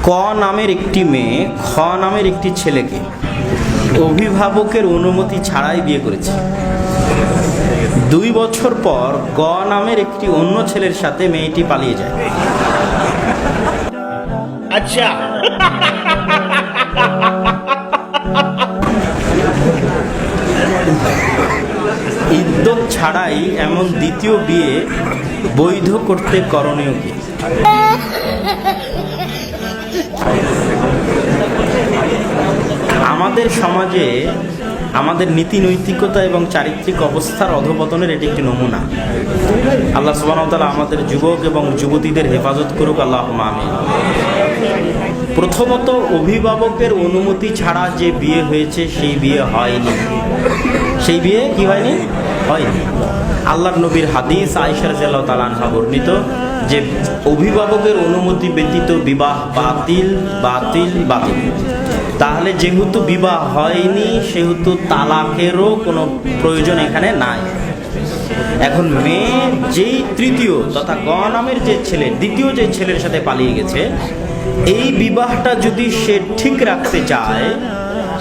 ক নামের একটি মেয়ে খ নামের একটি ছেলেকে অভিভাবকের অনুমতি ছাড়াই বিয়ে করেছে। 2 বছর পর গ নামের একটি অন্য ছেলের সাথে মেয়েটি পালিয়ে যায়। আচ্ছা, ইদ্যত ছাড়াই এমন দ্বিতীয় বিয়ে বৈধ করতে করণীয় কি? আমাদের সমাজে আমাদের নীতি নৈতিকতা এবং চারিত্রিক অবস্থার অধঃপতনের এটি একটি নমুনা। আল্লাহ সুবহানাহু ওয়া তাআলা আমাদের যুবক এবং যুবতীদের হেফাজত করুক, আল্লাহুম্মা আমিন। প্রথমত, অভিভাবকের অনুমতি ছাড়া যে বিয়ে হয়েছে সেই বিয়ে হয়নি। সেই বিয়ে কি হয়নি? হয়নি। আল্লাহর নবীর হাদিস আয়েশা রাদিয়াল্লাহু তাআলা আনহা বর্ণিত যে অভিভাবকের অনুমতি ব্যতীত বিবাহ বাতিল বাতিল বাতিল। তাহলে যেহেতু বিবাহ হয়নি সেহেতু তালাকেরও কোনো প্রয়োজন এখানে নাই। এখন মেয়ে যেই তৃতীয় তথা গ নামের যে ছেলে দ্বিতীয় যে ছেলের সাথে পালিয়ে গেছে, এই বিবাহটা যদি সে ঠিক রাখতে চায়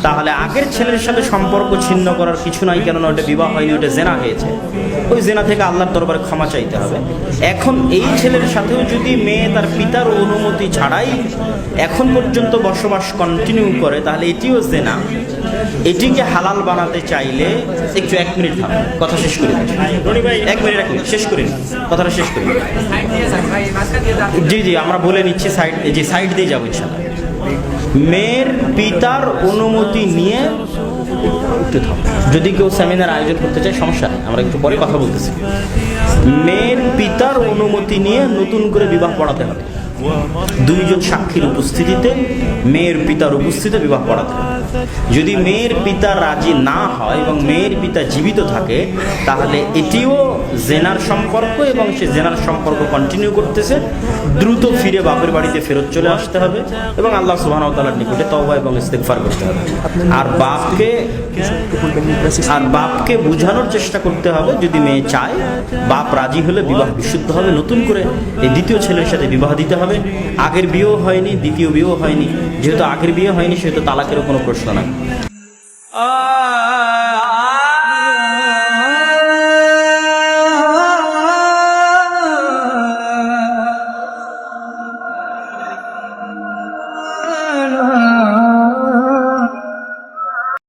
তাহলে আগের ছেলের সাথে সম্পর্ক ছিন্ন করার কিছু নাই, কেননা ওটা বিবাহ হয়নি, ওটা জেনা হয়েছে। ওই জেনা থেকে আল্লাহর দরবারে ক্ষমা চাইতে হবে। এখন এই ছেলের সাথেও যদি মেয়ে তার পিতার অনুমতি ছাড়াই এখন পর্যন্ত বসবাস কন্টিনিউ করে তাহলে এটিও জেনা। এটিকে হালাল বানাতে চাইলে একটু 1 মিনিট থামো, কথা শেষ করে দিন। 1 মিনিট শেষ করি, কথাটা শেষ করি। জি আমরা বলে নিচ্ছি, সাইড দিয়ে যাবো ইনশাআল্লাহ। মেয়ের পিতার অনুমতি নিয়ে একটু থাম, যদি কেউ সেমিনার আয়োজন করতে চায় সমস্যা নেই, আমরা একটু পরে কথা বলতেছি। মেয়ের পিতার অনুমতি নিয়ে নতুন করে বিবাহ পড়াতে হবে। 2 জন সাক্ষীর উপস্থিতিতে মেয়ের পিতার উপস্থিতিতে বিবাহ পড়াতে হবে। যদি মেয়ের পিতা রাজি না হয় এবং মেয়ের পিতা জীবিত থাকে তাহলে এটিও জেনার সম্পর্ক এবং সে জেনার সম্পর্ক কন্টিনিউ করতেছে। দ্রুত ফিরে বাপের বাড়িতে ফেরত চলে আসতে হবে এবং আল্লাহ সুবহানাহু ওয়া তাআলার নিকটে তওবা এবং ইস্তিগফার করতে হবে। আর বাপকে বোঝানোর চেষ্টা করতে হবে, যদি মেয়ে চায়, বাপ রাজি হলে বিবাহ বিশুদ্ধ হবে। নতুন করে এই দ্বিতীয় ছেলের সাথে বিবাহ দিতে হবে। আগের বিয়েও হয়নি, দ্বিতীয় বিয়েও হয়নি। যেহেতু আগের বিয়ে হয়নি সেহেতু তালাকেরও কোনো প্রশ্ন নাই।